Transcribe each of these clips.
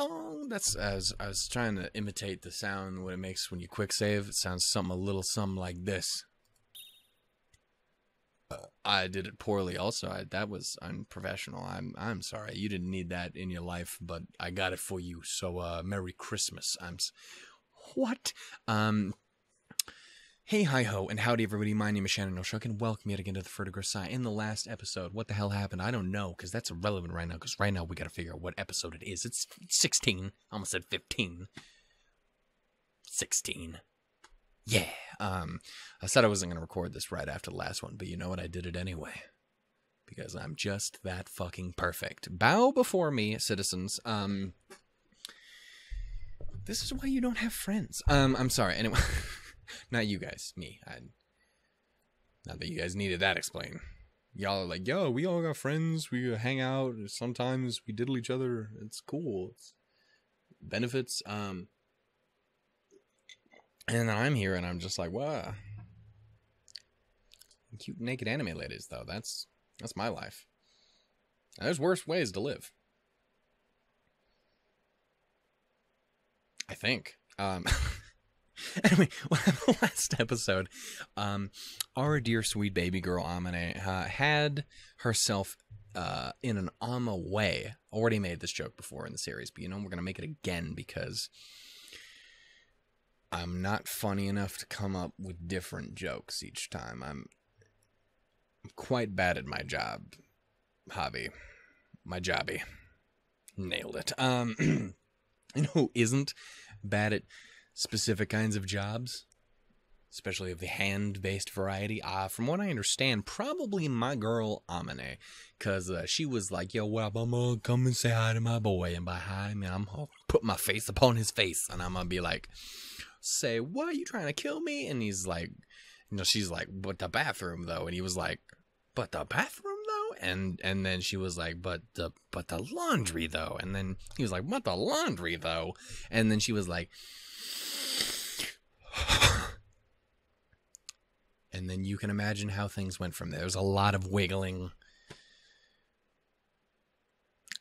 dong. That's as I was trying to imitate the sound what it makes when you quick save. It sounds something a little something like this. I did it poorly also. That was unprofessional. I'm sorry. You didn't need that in your life, but I got it for you. So Merry Christmas. What? Hey, hi-ho, and howdy everybody, my name is Shannon O'Shuck, and welcome yet again to the Vertigo Sigh. In the last episode, what the hell happened? I don't know, because that's irrelevant right now, because right now we gotta figure out what episode it is. It's 16. I almost said 15. 16. Yeah. I said I wasn't gonna record this right after the last one, but you know what? I did it anyway. Because I'm just that fucking perfect. Bow before me, citizens. This is why you don't have friends. I'm sorry, anyway. Not you guys, me. Not that you guys needed that explained. Y'all are like, yo, we all got friends. We hang out. Sometimes we diddle each other. It's cool. It's benefits. And then I'm here and I'm just like, wow. Cute naked anime ladies, though. That's my life. And there's worse ways to live. I think. Anyway, the last episode, our dear sweet baby girl Amane had herself in an Ama way. Already made this joke before in the series, but you know we're gonna make it again because I'm not funny enough to come up with different jokes each time. I'm quite bad at my job, hobby, my jobby. Nailed it. You know who isn't bad at specific kinds of jobs, especially of the hand-based variety? From what I understand, probably my girl Amane, because she was like, yo, well, I'm gonna come and say hi to my boy, and by hi, I mean I'm gonna put my face upon his face, and I'm gonna be like, say, what, you trying to kill me? And he's like, you know, she's like, but the bathroom though, and he was like, but the bathroom though? And then she was like, but the laundry though, and then he was like, what the laundry though? And then she was like, and then you can imagine how things went from there. There's a lot of wiggling.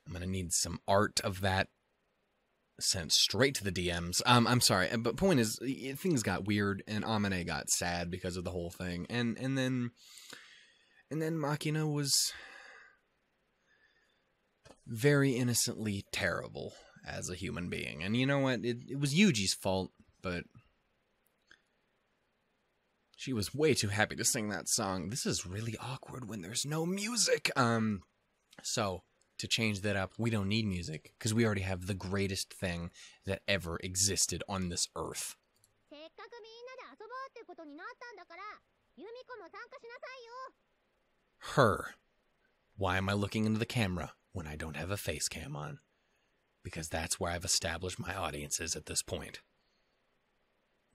I'm going to need some art of that sent straight to the DMs. I'm sorry, but point is, things got weird, and Amane got sad because of the whole thing. And then Makina was very innocently terrible as a human being. And you know what? It was Yuji's fault, but she was way too happy to sing that song. This is really awkward when there's no music. So, to change that up, we don't need music, because we already have the greatest thing that ever existed on this earth. Her. Why am I looking into the camera when I don't have a face cam on? Because that's where I've established my audiences at this point.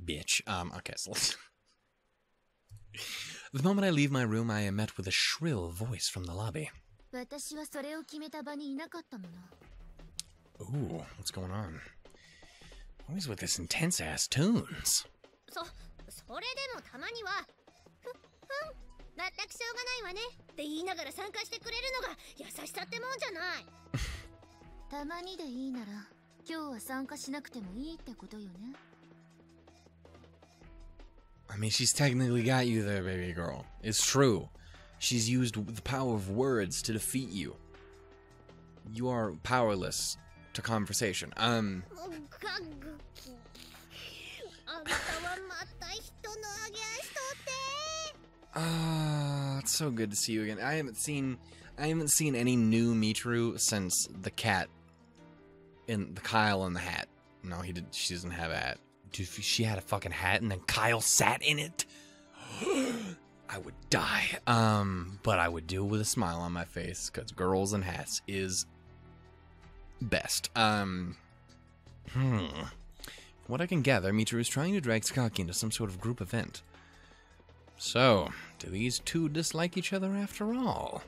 Bitch. Okay, so let's... The moment I leave my room, I am met with a shrill voice from the lobby. Ooh, what's going on? Always with this intense-ass tunes. I mean, she's technically got you there, baby girl. It's true. She's used the power of words to defeat you. You are powerless to conversation. It's so good to see you again. I haven't seen any new Mitru since the cat in the Kyle in the hat. No, she doesn't have a hat. Dude, if she had a fucking hat and then Kyle sat in it, I would die. But I would do it with a smile on my face, because girls and hats is best. From what I can gather, Mitru is trying to drag Sakaki into some sort of group event. So, do these two dislike each other after all?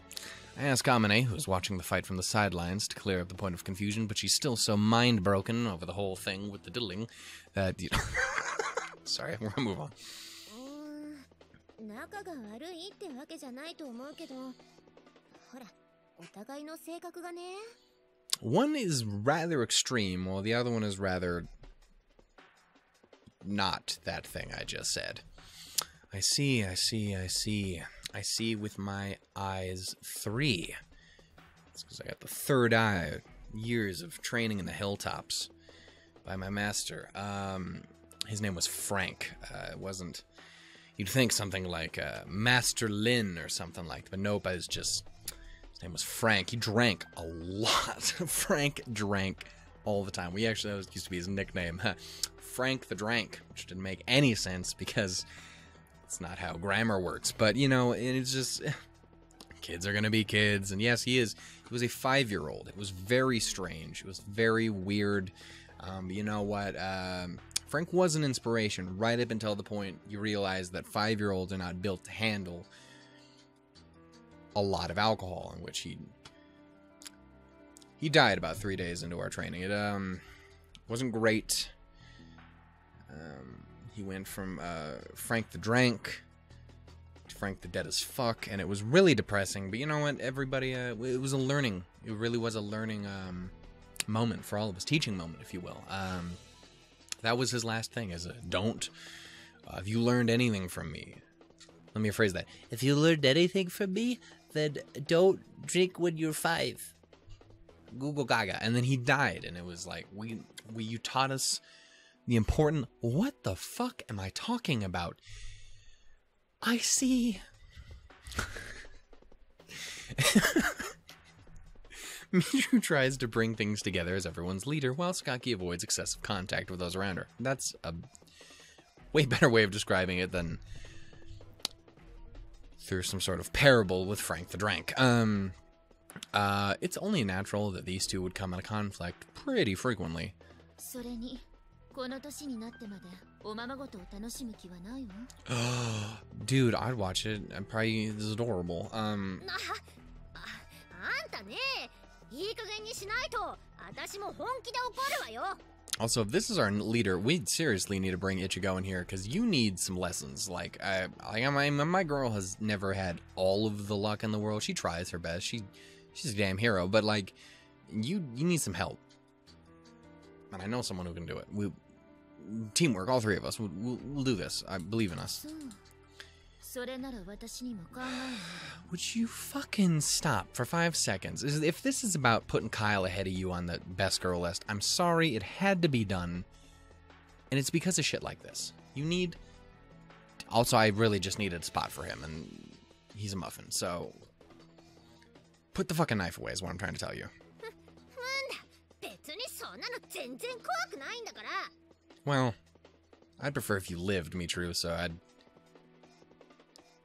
I ask Amane, who's watching the fight from the sidelines, to clear up the point of confusion, but she's still so mind-broken over the whole thing with the diddling that, you know... Sorry, we're gonna move on. One is rather extreme, while the other one is rather not that thing I just said. I see with my eyes 3. It's because I got the third eye. Years of training in the hilltops by my master. His name was Frank. It wasn't... You'd think something like Master Lin or something like that, but nope, his name was Frank. He drank a lot. Frank drank all the time. That used to be his nickname. Frank the Drank, which didn't make any sense because it's not how grammar works. But, you know, it's just... Kids are going to be kids. And yes, he is. He was a 5-year-old. It was very strange. It was very weird. You know what? Frank was an inspiration right up until the point you realize that 5-year-olds are not built to handle a lot of alcohol, in which he died about 3 days into our training. It wasn't great. He went from Frank the Drank to Frank the Dead as Fuck, and it was really depressing. But you know what? Everybody, it was a learning. It really was a learning moment for all of us, teaching moment, if you will. That was his last thing. Don't. If you learned anything from me, let me rephrase that. If you learned anything from me, then don't drink when you're 5. Google Gaga. And then he died, and it was like, you taught us the important... What the fuck am I talking about? I see. Michiru tries to bring things together as everyone's leader, while Sakaki avoids excessive contact with those around her. That's a way better way of describing it than through some sort of parable with Frank the Drank. It's only natural that these two would come in a conflict pretty frequently. Dude, I'd watch it. I'm probably... This is adorable. Also, if this is our leader, we seriously need to bring Ichigo in here, because you need some lessons. Like, my girl has never had all of the luck in the world. She tries her best. She's a damn hero, but, like, you need some help. And I know someone who can do it. Teamwork, all 3 of us. We'll do this. I believe in us. Would you fucking stop for 5 seconds? If this is about putting Kyle ahead of you on the best girl list, I'm sorry, it had to be done. And it's because of shit like this. You need... Also, I really just needed a spot for him, and he's a muffin, so... Put the fucking knife away is what I'm trying to tell you. Well, I'd prefer if you lived, Michiru, so I'd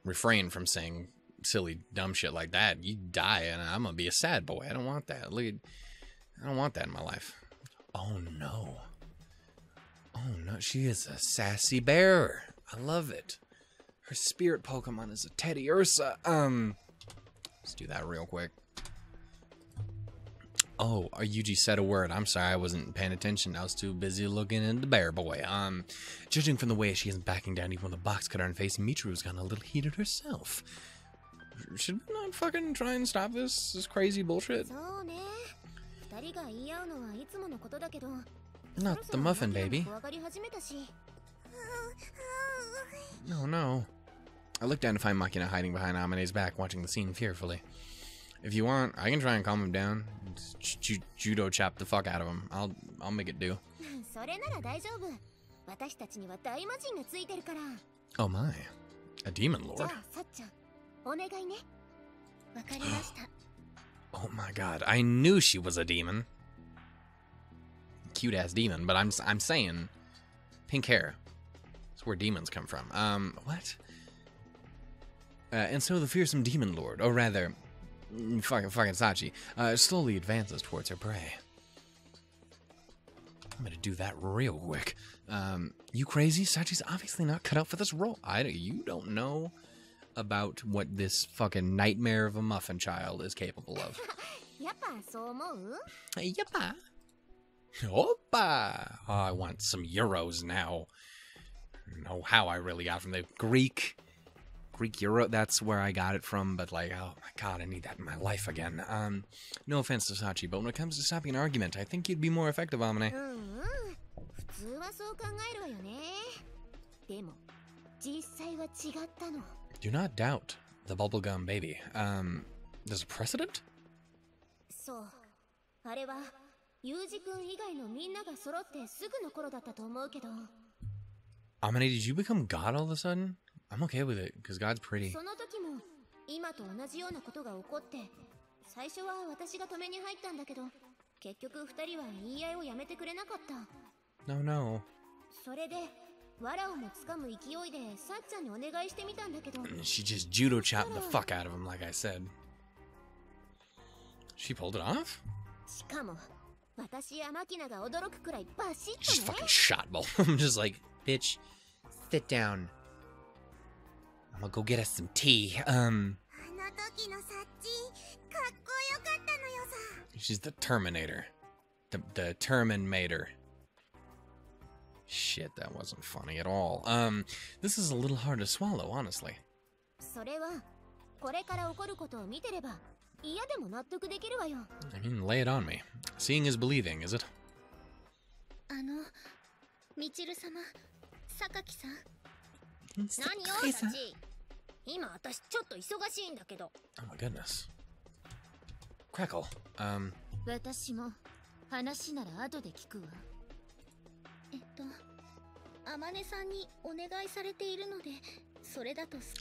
refrain from saying silly, dumb shit like that. You die, and I'm gonna be a sad boy. I don't want that. I don't want that in my life. Oh, no. Oh, no. She is a sassy bear. I love it. Her spirit Pokemon is a Teddy Ursa. Let's do that real quick. Oh, Yuji said a word. I'm sorry, I wasn't paying attention. I was too busy looking at the bear boy. Judging from the way she isn't backing down even with a box cut on her face, Michiru's gotten a little heated herself. Should we not fucking try and stop this crazy bullshit? Not the muffin, baby. No, no. I looked down to find Makina hiding behind Amane's back, watching the scene fearfully. If you want, I can try and calm him down. Judo chop the fuck out of him. I'll make it do. Oh my. A demon lord. Oh my god. I knew she was a demon. Cute ass demon, but I'm saying pink hair. That's where demons come from. What? And so the fearsome demon lord, or rather, fucking Sachi, slowly advances towards her prey. I'm gonna do that real quick. You crazy? Sachi's obviously not cut out for this role. You don't know about what this fucking nightmare of a muffin child is capable of. Yappa. Oppa. Oh, I want some euros now. I don't know how I really got from the Greek Greek Euro, that's where I got it from, but like, oh my god, I need that in my life again. No offense to Sachi, but when it comes to stopping an argument, I think you'd be more effective, Amane. Do not doubt the bubblegum baby. There's a precedent? Amane, did you become God all of a sudden? I'm okay with it, because God's pretty. No, no. She just judo chopped the fuck out of him, like I said. She pulled it off? She just fucking shot both. I'm just like, bitch, sit down. I'm gonna go get us some tea. She's the Terminator. The Terminator. Shit, that wasn't funny at all. This is a little hard to swallow, honestly. I mean, lay it on me. Seeing is believing, is it? Michiru-sama, Sakaki-san. Oh my goodness. Crackle.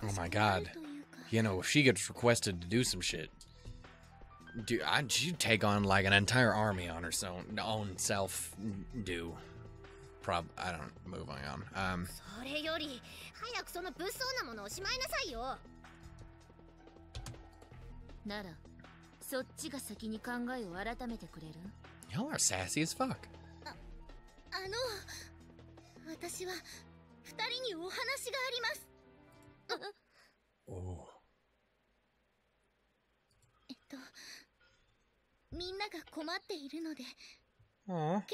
Oh my god. You know, if she gets requested to do some shit, dude, she'd take on like an entire army on her own self. I don't. Moving on. Y'all are sassy as fuck. Oh. Aww.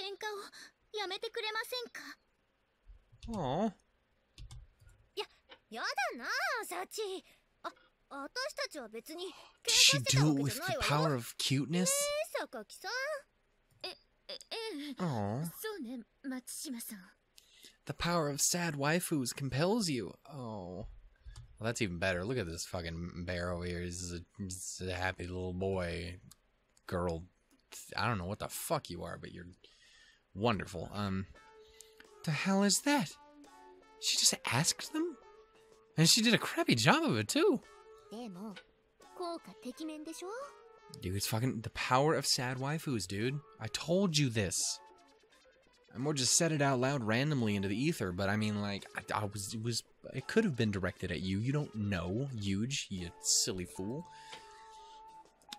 Aww. Did she do it with the power of cuteness? Aww. The power of sad waifus compels you. Oh. Well, that's even better. Look at this fucking bear over here. He's a happy little boy. Girl. I don't know what the fuck you are, but you're wonderful. The hell is that? She just asked them? And she did a crappy job of it, too. Dude, it's fucking the power of sad waifus, dude. I told you this. I more just said it out loud randomly into the ether, but I mean, like, it could have been directed at you. You don't know, Huge, you silly fool.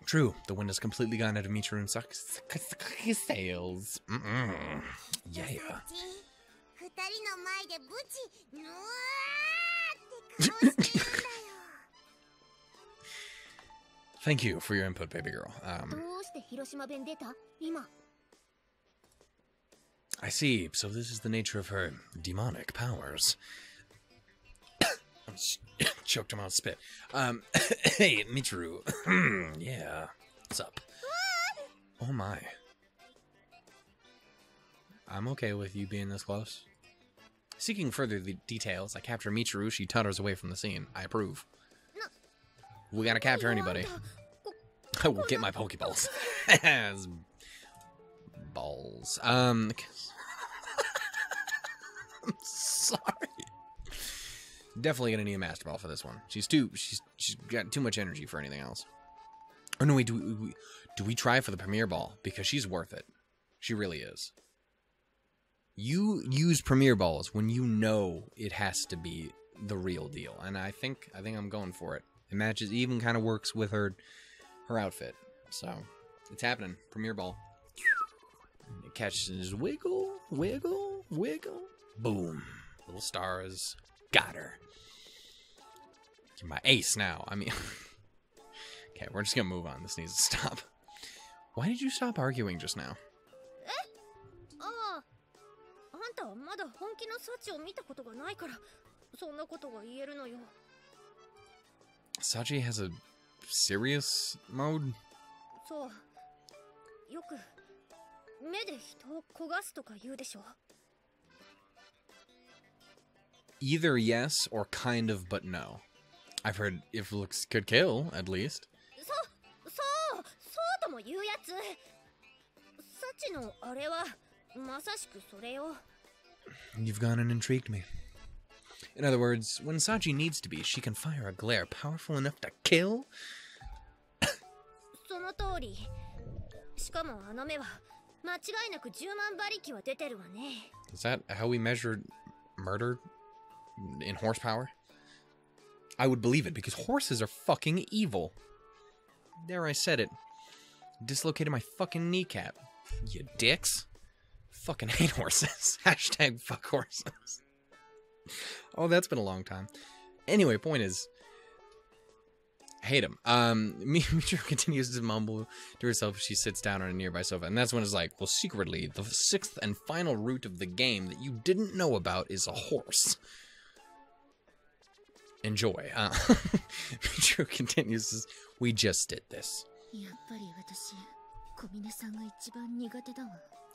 True, the wind has completely gone out of Michiru and Sakaki's sails. Yeah. Thank you for your input, baby girl. I see. So this is the nature of her demonic powers. Choked him out spit. Hey, Michiru. Yeah. What's up? Oh my. I'm okay with you being this close. Seeking further details, I capture Michiru. She totters away from the scene. I approve. We gotta capture anybody. I will get my Pokeballs. Balls. I'm sorry. Definitely gonna need a Master Ball for this one. She's got too much energy for anything else. Oh no, wait, do we try for the Premier Ball? Because she's worth it. She really is. You use Premier Balls when you know it has to be the real deal, and I think I'm going for it. It matches, even kind of works with her outfit. So it's happening. Premier Ball. It catches, wiggle, wiggle, wiggle. Boom. Little stars. Got her. You're my ace now. I mean, okay, we're just gonna move on. This needs to stop. Why did you stop arguing just now? Sachi has a serious mode? そう。よく目で人を焦がすとか言うでしょ。Either yes or kind of but no. I've heard if looks could kill, at least. そうとも言うやつ。サチのあれはまさしくそれよ。You've gone and intrigued me. In other words, when Sachi needs to be, she can fire a glare powerful enough to kill? その通り。しかもあの目は間違いなく10万馬力は出てるわね。Is that how we measured murder in horsepower? I would believe it because horses are fucking evil. There, I said it. Dislocated my fucking kneecap. You dicks. Fucking hate horses. Hashtag fuck horses. Oh, that's been a long time. Anyway, point is, hate him. Michiru continues to mumble to herself as she sits down on a nearby sofa, and that's when it's like, well, secretly, the sixth and final route of the game that you didn't know about is a horse. Enjoy. Michiru continues, as, we just did this.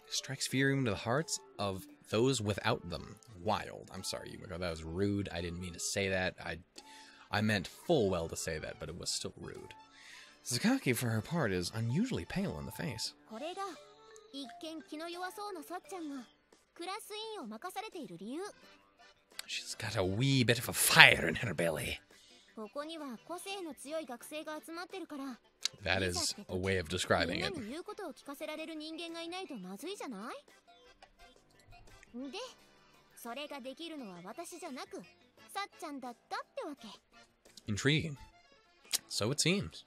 Strikes fear into the hearts of those without them. Wild. I'm sorry, Yumiko, that was rude. I didn't mean to say that. I meant full well to say that, but it was still rude. Sakaki, for her part, is unusually pale in the face. She's got a wee bit of a fire in her belly. That is a way of describing it. Intriguing. So it seems.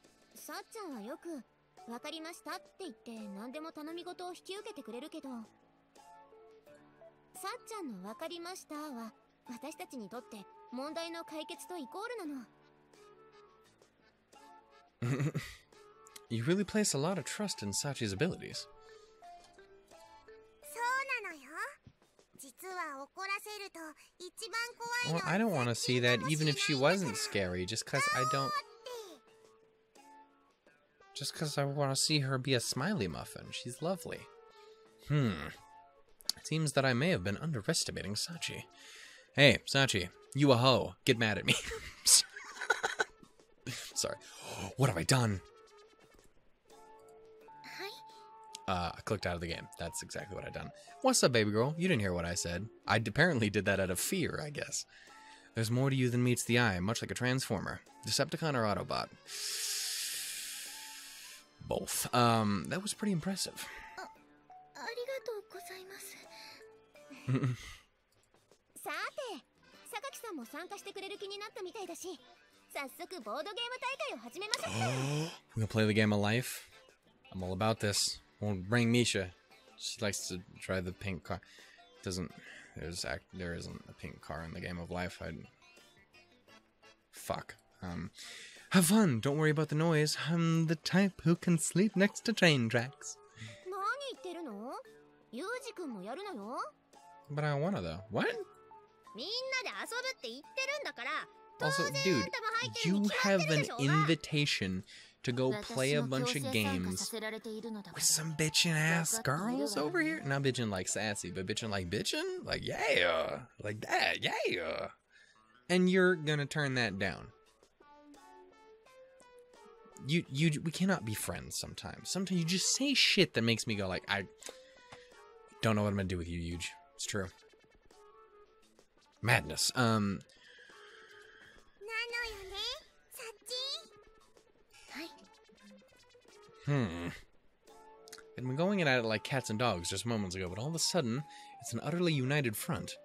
You really place a lot of trust in Sachi's abilities. Well, I don't want to see that even if she wasn't scary, just because I want to see her be a smiley muffin. She's lovely. It seems that I may have been underestimating Sachi. Hey, Sachi, you a hoe. Get mad at me. Sorry. What have I done? I clicked out of the game. That's exactly what I done. What's up, baby girl? You didn't hear what I said. I apparently did that out of fear, I guess. There's more to you than meets the eye, much like a transformer. Decepticon or Autobot? Both. That was pretty impressive. We're gonna play the game of life. I'm all about this. We'll bring Misha. She likes to drive the pink car. There isn't a pink car in the game of life. Fuck. Have fun. Don't worry about the noise. I'm the type who can sleep next to train tracks. But I wanna though. What? Also, dude, you have an invitation to go play a bunch of games with some bitchin' ass girls over here. Not bitchin' like sassy, but bitchin' like bitchin'? Like, yeah. Like that, yeah. And you're gonna turn that down. We cannot be friends sometimes. Sometimes you just say shit that makes me go like, I don't know what I'm gonna do with you, Yuge. It's true. Madness. And we're going at it like cats and dogs just moments ago, but all of a sudden, it's an utterly united front.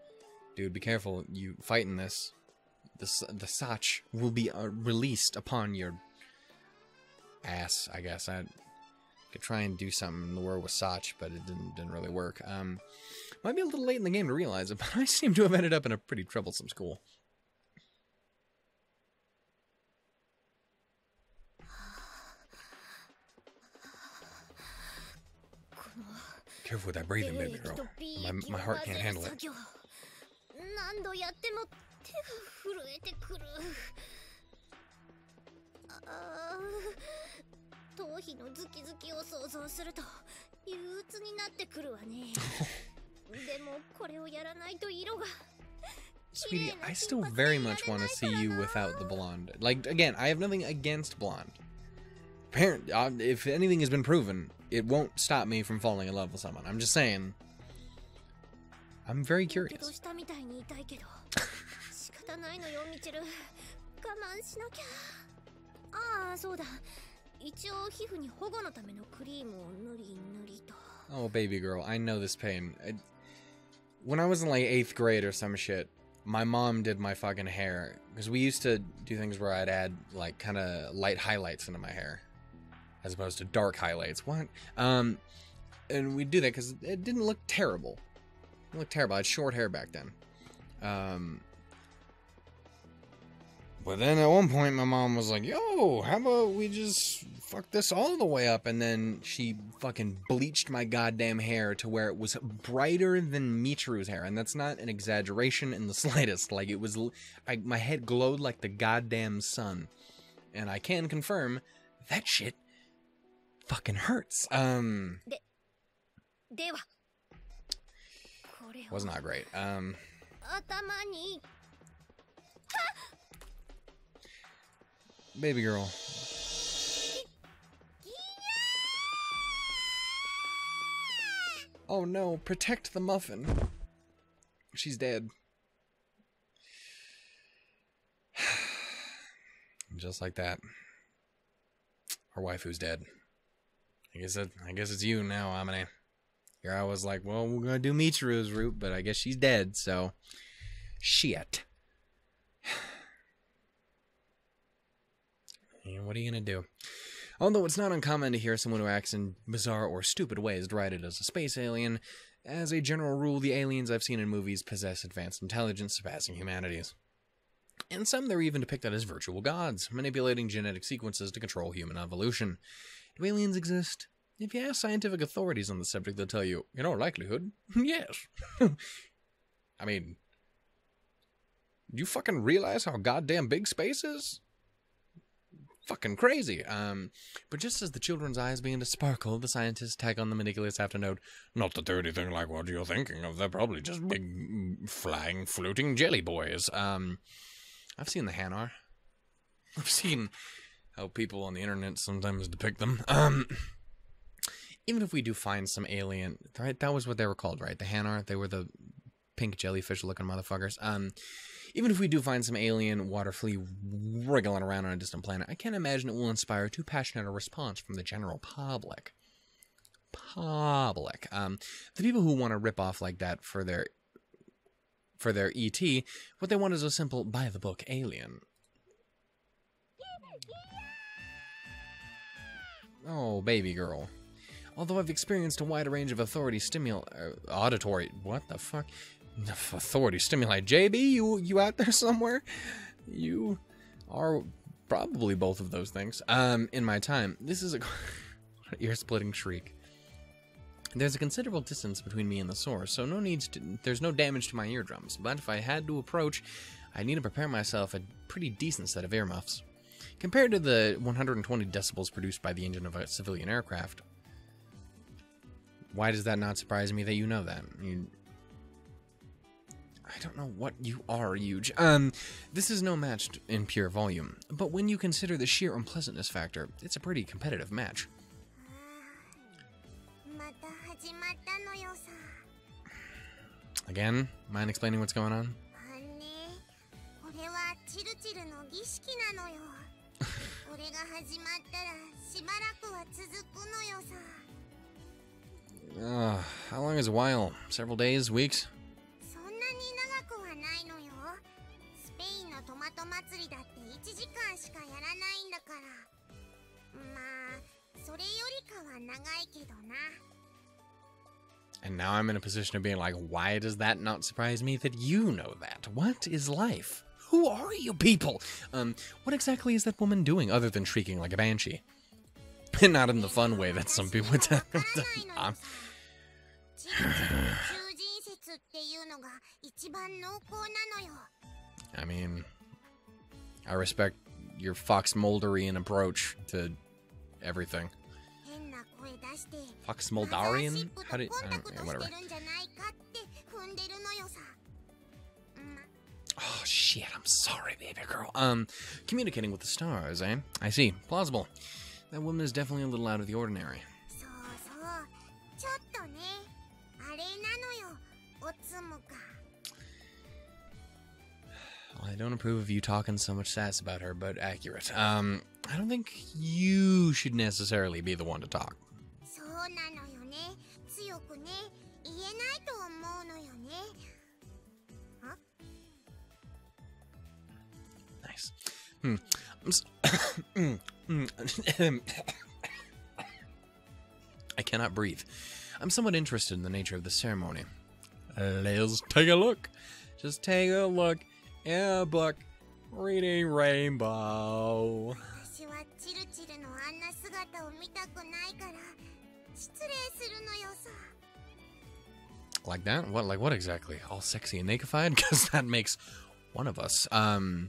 Dude, be careful. You fighting this. The Sach will be released upon your ass, I guess. I could try and do something in the world with Sach, but it didn't really work. Might be a little late in the game to realize it, but I seem to have ended up in a pretty troublesome school. Careful with that breathing, baby girl. My heart can't handle it. 日のズキズキを想像すると憂鬱になってくるわね。でもこれをやらないと色が Sweetie, I still very much want to see you without the blonde. Like, again, I have nothing against blonde. If anything has been proven, it won't stop me from falling in love with someone. I'm just saying. I'm very curious. ああ、そうだ。一応皮膚に保護のためのクリームを塗り塗りと。Oh, baby girl, I know this pain. When I was in like 8th grade or some shit, my mom did my fucking hair. Because we used to do things where I'd add like kind of light highlights into my hair. As opposed to dark highlights. What? And we'd do that because it didn't look terrible. It didn't look terrible. I had short hair back then. But then at one point my mom was like, yo, how about we just fuck this all the way up? And then she fucking bleached my goddamn hair to where it was brighter than Michiru's hair. And that's not an exaggeration in the slightest. Like, it was, my head glowed like the goddamn sun. And I can confirm that shit fucking hurts. Was not great. Baby girl. Oh no, protect the muffin. She's dead. Just like that. Our waifu's dead. I guess it's you now, Amine. Here I was like, well, we're gonna do Michiru's route, but I guess she's dead, so shit. And what are you gonna do? Although it's not uncommon to hear someone who acts in bizarre or stupid ways derided as a space alien, as a general rule, the aliens I've seen in movies possess advanced intelligence surpassing humanity's. And some they're even depicted as virtual gods, manipulating genetic sequences to control human evolution. Do aliens exist? If you ask scientific authorities on the subject, they'll tell you, in all likelihood, yes. I mean, do you fucking realize how goddamn big space is? Fucking crazy. But just as the children's eyes begin to sparkle, the scientists tag on the meticulous have to note, not that they're anything like what you're thinking of. They're probably just big, flying, floating jelly boys. I've seen the Hanar. I've seen how people on the internet sometimes depict them. Even if we do find some alien, right? That was what they were called, right? The Hanar. They were the pink jellyfish-looking motherfuckers. Even if we do find some alien water flea wriggling around on a distant planet, I can't imagine it will inspire too passionate a response from the general public. The people who want to rip off like that for their ET, what they want is a simple by-the-book alien. Oh, baby girl. Although I've experienced a wide range of auditory stimuli... What the fuck? Authority stimuli. JB, you out there somewhere? You are probably both of those things. In my time, this is a ear-splitting shriek. There's a considerable distance between me and the source, so there's no damage to my eardrums. But if I had to approach, I'd need to prepare myself a pretty decent set of earmuffs. Compared to the 120 decibels produced by the engine of a civilian aircraft, why does that not surprise me that you know that? I don't know what you are, huge. This is no match in pure volume, but when you consider the sheer unpleasantness factor, it's a pretty competitive match. Again, mind explaining what's going on? How long is a while? Several days? Weeks? And now I'm in a position of being like, why does that not surprise me that you know that? What is life? Who are you people? What exactly is that woman doing other than shrieking like a banshee? And not in the fun way that some people would tell. I mean, I respect your Fox Mulderian approach to everything. Fox Moldarian? How do you, yeah, whatever. Oh shit, I'm sorry, baby girl. Communicating with the stars, eh? I see. Plausible. That woman is definitely a little out of the ordinary. I don't approve of you talking so much sass about her, but accurate. I don't think you should necessarily be the one to talk. Nice. I cannot breathe. I'm somewhat interested in the nature of the ceremony. Let's take a look. Just take a look. Yeah, book. Reading Rainbow. Like that? What? Like what exactly? All sexy and nakedified? Because that makes one of us. I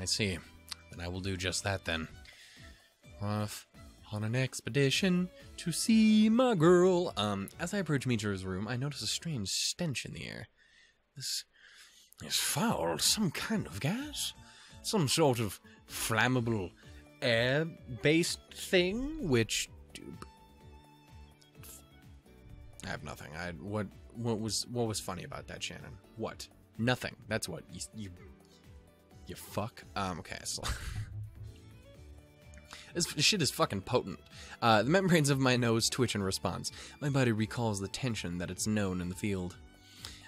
see. Then I will do just that then. Off on an expedition to see my girl. As I approach Michiru's room, I notice a strange stench in the air. This is foul. Some kind of gas? Some sort of flammable air-based thing, which... I have nothing. What was funny about that, Shannon? What? Nothing. That's what you fuck. Okay, so this shit is fucking potent. The membranes of my nose twitch in response. My body recalls the tension that it's known in the field.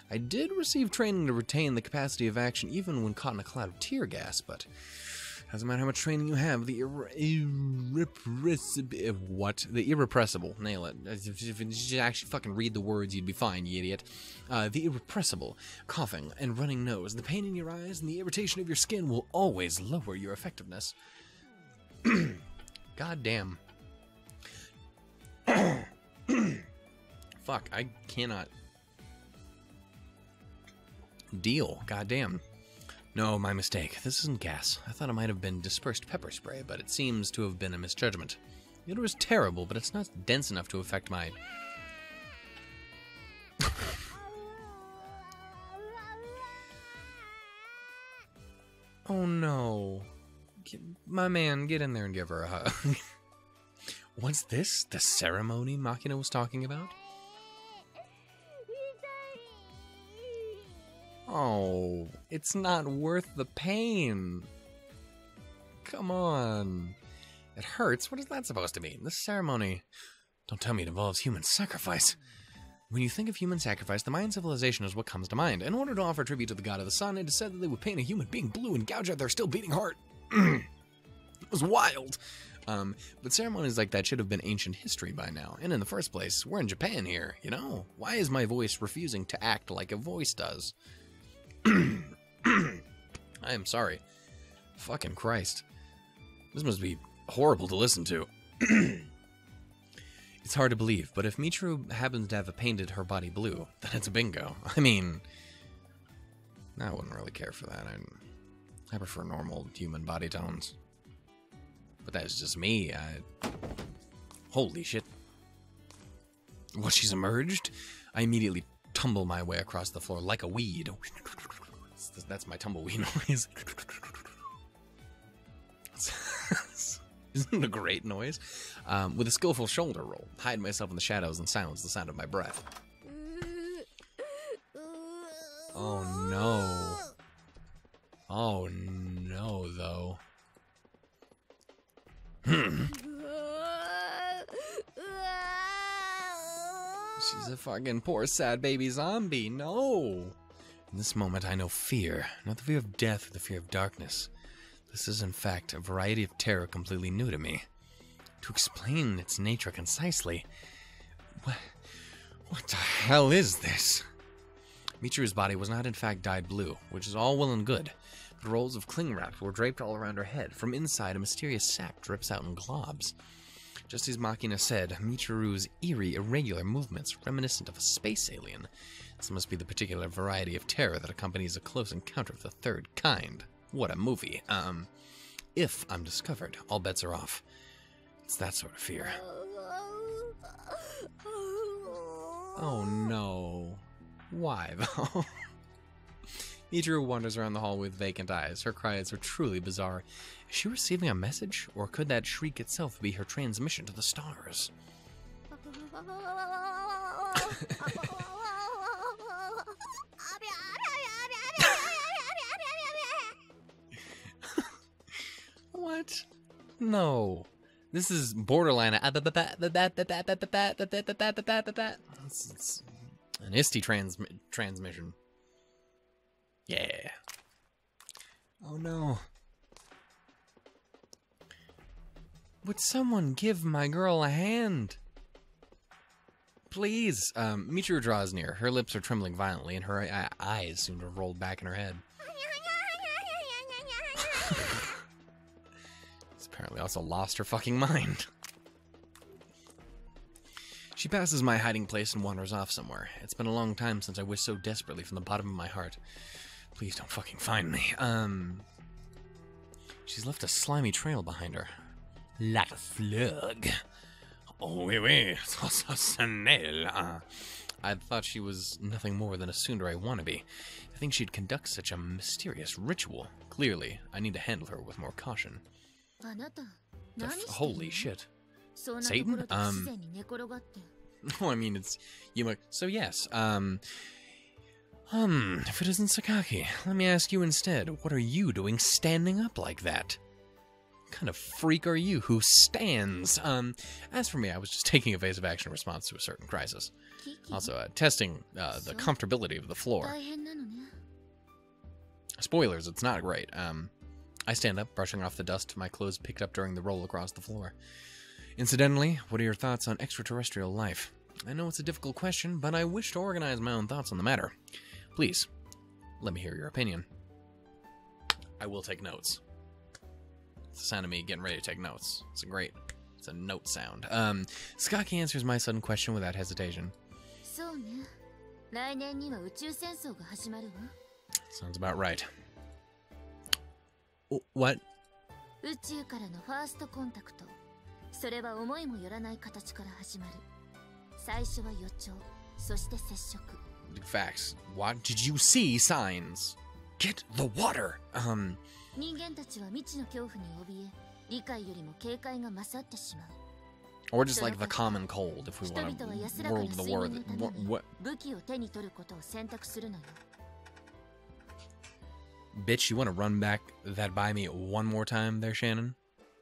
I did receive training to retain the capacity of action even when caught in a cloud of tear gas, but doesn't matter how much training you have, the irrepressible, nail it. If you actually fucking read the words, you'd be fine, you idiot. The irrepressible coughing and running nose, the pain in your eyes, and the irritation of your skin will always lower your effectiveness. God damn. Fuck, I cannot deal. God damn. No, my mistake. This isn't gas. I thought it might have been dispersed pepper spray, but it seems to have been a misjudgment. The odor is terrible, but it's not dense enough to affect my... Oh no. My man, get in there and give her a hug. What's this? The ceremony Makina was talking about? Oh, it's not worth the pain. Come on. It hurts? What is that supposed to mean? This ceremony... Don't tell me it involves human sacrifice. When you think of human sacrifice, the Mayan civilization is what comes to mind. In order to offer tribute to the god of the sun, it is said that they would paint a human being blue and gouge out their still beating heart. It was wild. But ceremonies like that should have been ancient history by now. And in the first place, we're in Japan here, you know? Why is my voice refusing to act like a voice does? I am sorry. Fucking Christ. This must be horrible to listen to. It's hard to believe, but if Michiru happens to have painted her body blue, then it's a bingo. I mean, I wouldn't really care for that. I prefer normal human body tones. But that's just me. Holy shit. Once she's emerged, I immediately tumble my way across the floor like a weed. That's my tumbleweed noise. Isn't it a great noise? With a skillful shoulder roll, hide myself in the shadows and silence the sound of my breath. Oh no. Oh no, though. She's a fucking poor sad baby zombie. No. In this moment I know fear. Not the fear of death, but the fear of darkness. This is in fact a variety of terror completely new to me. To explain its nature concisely, what the hell is this? Michiru's body was not in fact dyed blue, which is all well and good. But rolls of cling wrap were draped all around her head. From inside, a mysterious sap drips out in globs. Just as Makina said, Michiru's eerie, irregular movements reminiscent of a space alien. This must be the particular variety of terror that accompanies a close encounter of the third kind. What a movie. If I'm discovered, all bets are off. It's that sort of fear. Oh no. Why, though? Michiru wanders around the hall with vacant eyes. Her cries are truly bizarre. Is she receiving a message, or could that shriek itself be her transmission to the stars? What? No. This is borderline. It's an ISTI transmission. Yeah. Oh no. Would someone give my girl a hand? Please. Michiru draws near. Her lips are trembling violently, and her eyes seem to have rolled back in her head. She's apparently also lost her fucking mind. She passes my hiding place and wanders off somewhere. It's been a long time since I wished so desperately from the bottom of my heart. Please don't fucking find me. She's left a slimy trail behind her. Like a slug. Oh, oui, oui. I thought she was nothing more than a tsundere wannabe. I think she'd conduct such a mysterious ritual. Clearly, I need to handle her with more caution. Holy shit. Satan? Oh, I mean, it's Yuma. So yes, if it isn't Sakaki, let me ask you instead, what are you doing standing up like that? What kind of freak are you who stands? As for me, I was just taking evasive action in response to a certain crisis. Also, testing the comfortability of the floor. Spoilers, it's not great. I stand up, brushing off the dust of my clothes picked up during the roll across the floor. Incidentally, what are your thoughts on extraterrestrial life? I know it's a difficult question, but I wish to organize my own thoughts on the matter. Please, let me hear your opinion. I will take notes. It's the sound of me getting ready to take notes. It's a note sound. Sakaki answers my sudden question without hesitation. Sounds about right. What? 宇宙からのファーストコンタクト。それは思いもよらない形から始まる。最初は予兆、そして接触。Facts. What? Did you see signs? Get the water! 人間たちは未知の恐怖に怯え、理解よりも警戒が勝ってしまう。Or just like the common cold, if we want to world the word. What? 武器を手に取ることを選択するのよ。Bitch, you want to run back that by me one more time there, Shannon?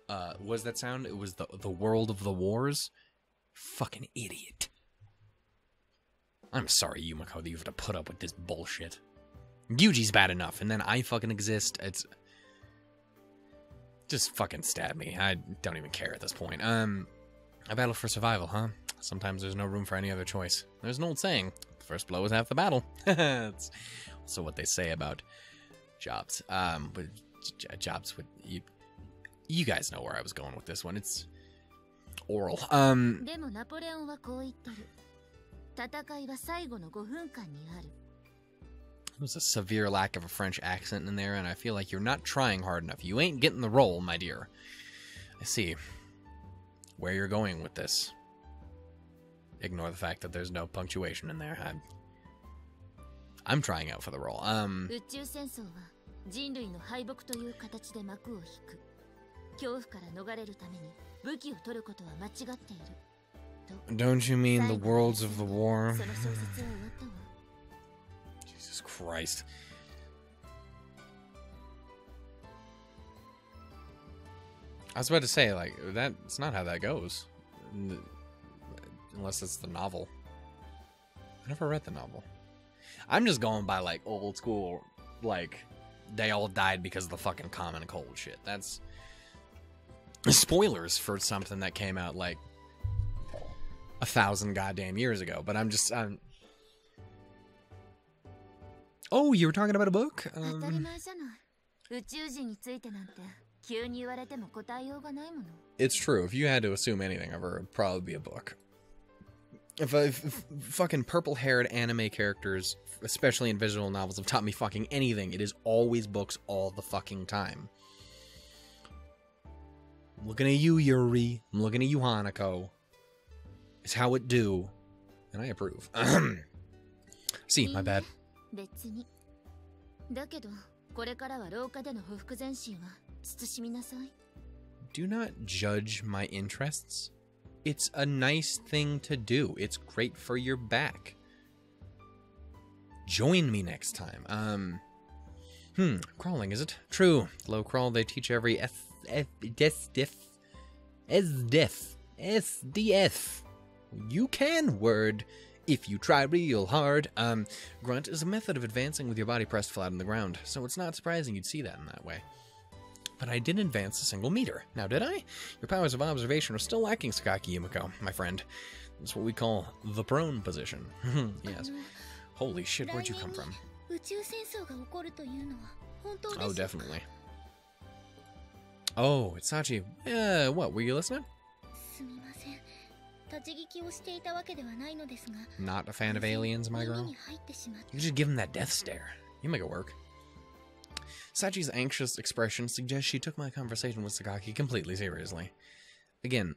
What was that sound? It was the world of the wars? Fucking idiot. I'm sorry, Yumiko, that you have to put up with this bullshit. Yuji's bad enough, and then I fucking exist. It's... Just fucking stab me. I don't even care at this point. A battle for survival, huh? Sometimes there's no room for any other choice. There's an old saying, the first blow is half the battle. That's also what they say about jobs. But jobs with... You guys know where I was going with this one. It's oral. There was a severe lack of a French accent in there, and I feel like you're not trying hard enough. You ain't getting the role, my dear. I see where you're going with this. Ignore the fact that there's no punctuation in there. I'm trying out for the role. Don't you mean the worlds of the war? Jesus Christ. I was about to say, like, that's not how that goes. Unless it's the novel. I never read the novel. I'm just going by, like, old school, like, they all died because of the fucking common cold shit. That's spoilers for something that came out, like, 1,000 goddamn years ago. But I'm Oh, you were talking about a book? It's true. If you had to assume anything of her, it'd probably be a book. If fucking purple-haired anime characters, especially in visual novels, have taught me fucking anything, it is always books all the fucking time. I'm looking at you, Yuri. I'm looking at you, Hanako. It's how it do. And I approve. See, my bad. 別に。だけど、これからは廊下での匍匐前進は慎みなさい。Do not judge my interests. It's a nice thing to do. It's great for your back. Join me next time. Crawling, is it? True. Low crawl, they teach every SDF. You can word if you try real hard. Grunt is a method of advancing with your body pressed flat on the ground, so it's not surprising you'd see that in that way. But I didn't advance a single meter. Now, did I? Your powers of observation are still lacking, Sakaki Yumiko, my friend. That's what we call the prone position. Yes. Holy shit, where'd you come from? Oh, definitely. Oh, it's Sachi. What, were you listening? Not a fan of aliens, my girl? You should give him that death stare. You make it work. Sachi's anxious expression suggests she took my conversation with Sakaki completely seriously. Again,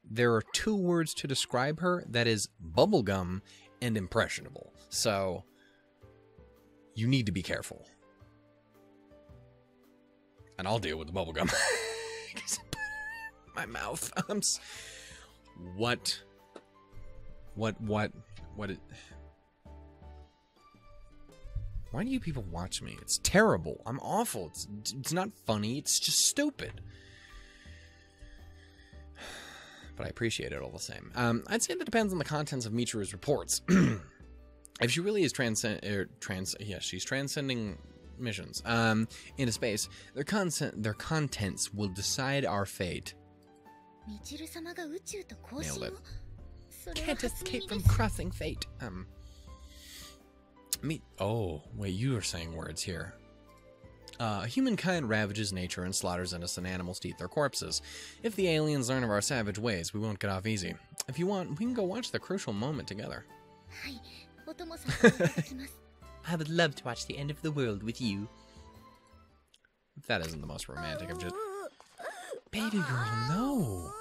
there are two words to describe her, that is bubblegum and impressionable. So, you need to be careful. And I'll deal with the bubblegum. My mouth. What it... Why do you people watch me? It's terrible. I'm awful. It's not funny. It's just stupid. But I appreciate it all the same. I'd say that depends on the contents of Michiru's reports. If she really is she's transcending missions into space, their contents will decide our fate. Nailed it. Can't escape from crossing fate. Oh, wait, you are saying words here. Humankind ravages nature and slaughters innocent animals to eat their corpses. If the aliens learn of our savage ways, we won't get off easy. If you want, we can go watch the crucial moment together. I would love to watch the end of the world with you. That isn't the most romantic of just... Baby girl, no!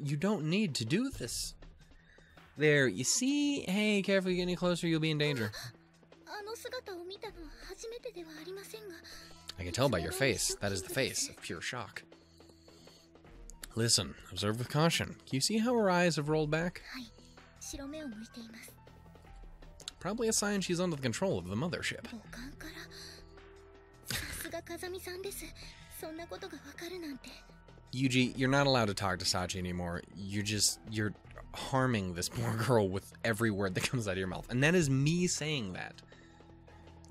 You don't need to do this. There, you see? Hey, careful, you get any closer, you'll be in danger. I can tell by your face. That is the face of pure shock. Listen, observe with caution. Can you see how her eyes have rolled back? Probably a sign she's under the control of the mothership. Yuji, you're not allowed to talk to Sachi anymore. You're harming this poor girl with every word that comes out of your mouth. And that is me saying that.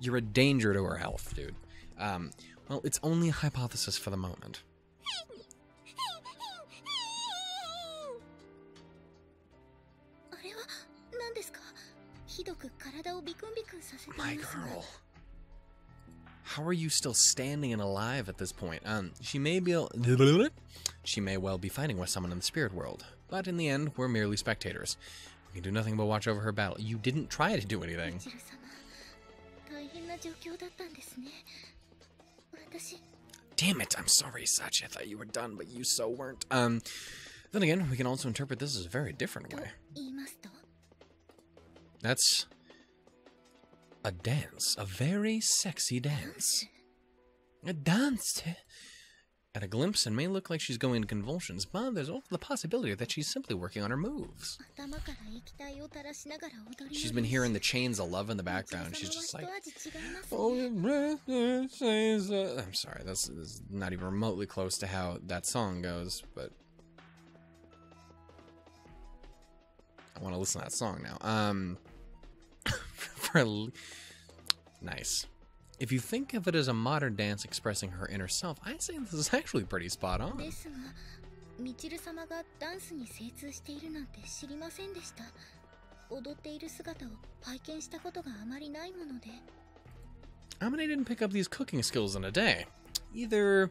You're a danger to her health, dude. Well, it's only a hypothesis for the moment. My girl. How are you still standing and alive at this point? She may well be fighting with someone in the spirit world. But in the end, we're merely spectators. We can do nothing but watch over her battle. You didn't try to do anything. Damn it, I'm sorry, Sachi. I thought you were done, but you so weren't. Then again, we can also interpret this as a very different way. That's a dance. A very sexy dance. A dance. At a glimpse, it may look like she's going into convulsions, but there's also the possibility that she's simply working on her moves. She's been hearing the chains of love in the background. She's just like, oh, your breath says, I'm sorry, that's not even remotely close to how that song goes, but I want to listen to that song now. Nice. If you think of it as a modern dance expressing her inner self, I'd say this is actually pretty spot on. Amine didn't pick up these cooking skills in a day. Either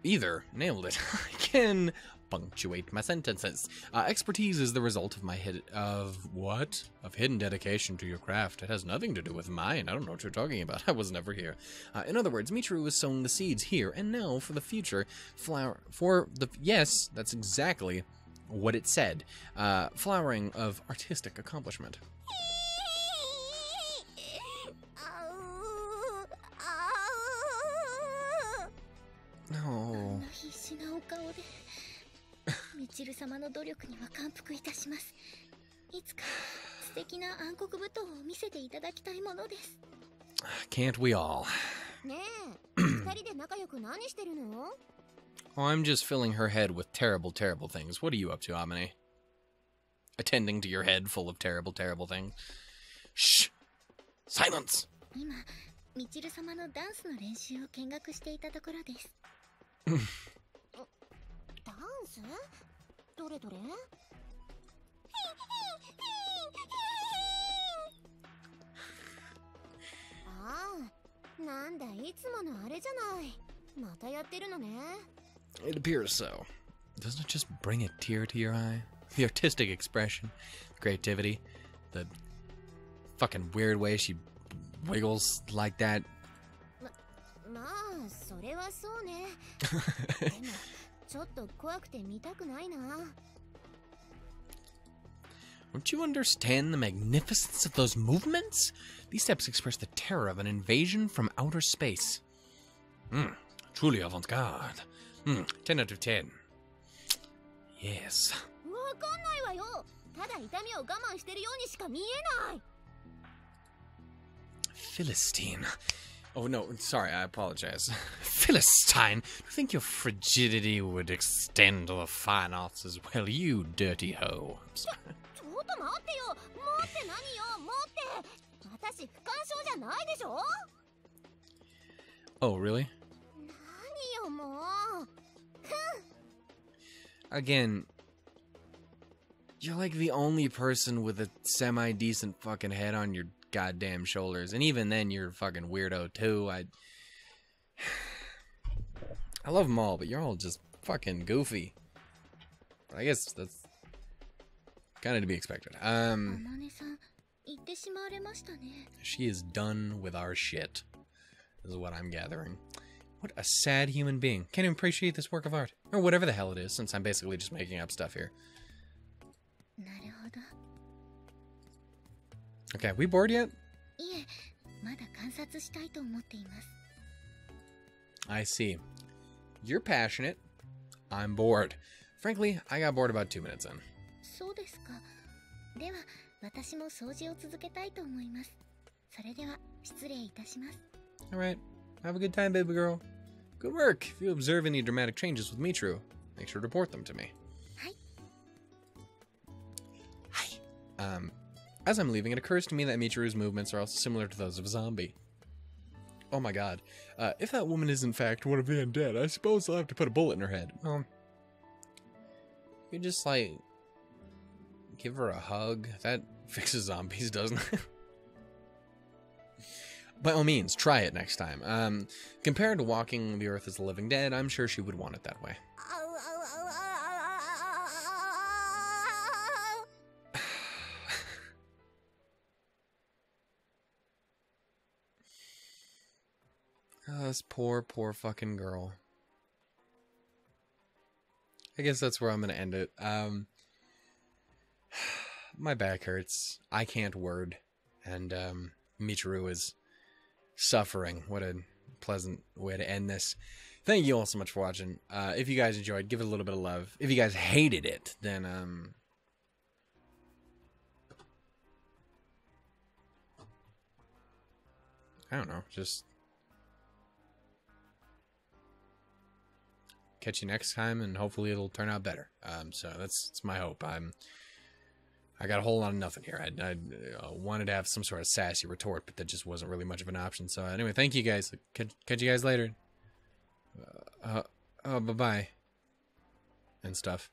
Either. Nailed it. I can punctuate my sentences. Expertise is the result of my hidden dedication to your craft. It has nothing to do with mine. I don't know what you're talking about. I was never here. In other words, Michiru is sowing the seeds here and now for the future. Yes, that's exactly what it said. Flowering of artistic accomplishment. No. ミチル様の努力には感服いたします。いつか素敵な暗黒舞踏を見せていただきたいものです。Can't we all? ねえ、二人で仲良く何してるの? Oh, I'm just filling her head with terrible, terrible things. What are you up to, Amine? Attending to your head full of terrible, terrible things? Shh! Silence! 今、ミチル様のダンスの練習を見学していたところです。ダンス? どれどれ? ああ、なんだいつものあれじゃない。またやってるのね。It appears so. Doesn't it just bring a tear to your eye? The artistic expression, creativity, the fucking weird way she wiggles like that. まあ、それはそうね。でも、ちょっと怖くて見たくないな。Don't you understand the magnificence of those movements? These steps express the terror of an invasion from outer space. Truly avant-garde. 10 out of 10. Yes. わかんないわよ。ただ痛みを我慢してるようにしか見えない。Philistine. Oh no, sorry, I apologize. Philistine, do you think your frigidity would extend to the fine arts as well, you dirty hoe? ちょっと待ってよ。待って何よ。待って。私不干渉じゃないでしょ。Oh, really? 何よもう。Again, you're like the only person with a semi-decent fucking head on your goddamn shoulders, and even then you're a fucking weirdo too. I love them all, but you're all just fucking goofy. But I guess that's kind of to be expected. She is done with our shit, is what I'm gathering. What a sad human being. Can't even appreciate this work of art, or whatever the hell it is, since I'm basically just making up stuff here. Okay, we bored yet? I see. You're passionate. I'm bored. Frankly, I got bored about 2 minutes in. Alright. Have a good time, baby girl. Good work. If you observe any dramatic changes with Michiru, make sure to report them to me. Hi. As I'm leaving, it occurs to me that Michiru's movements are also similar to those of a zombie. Oh my god. If that woman is in fact one of the undead, I suppose I'll have to put a bullet in her head. You just, like, give her a hug. That fixes zombies, doesn't it? By all means, try it next time. Compared to walking the earth as the living dead, I'm sure she would want it that way. Oh, this poor, poor fucking girl. I guess that's where I'm gonna end it. My back hurts. I can't word. And, Michiru is suffering. What a pleasant way to end this. Thank you all so much for watching. If you guys enjoyed, give it a little bit of love. If you guys hated it, then, I don't know, just catch you next time, and hopefully it'll turn out better. So that's my hope. I got a whole lot of nothing here. I wanted to have some sort of sassy retort, but that just wasn't really much of an option. So anyway, thank you guys. Catch you guys later. Bye-bye. And stuff.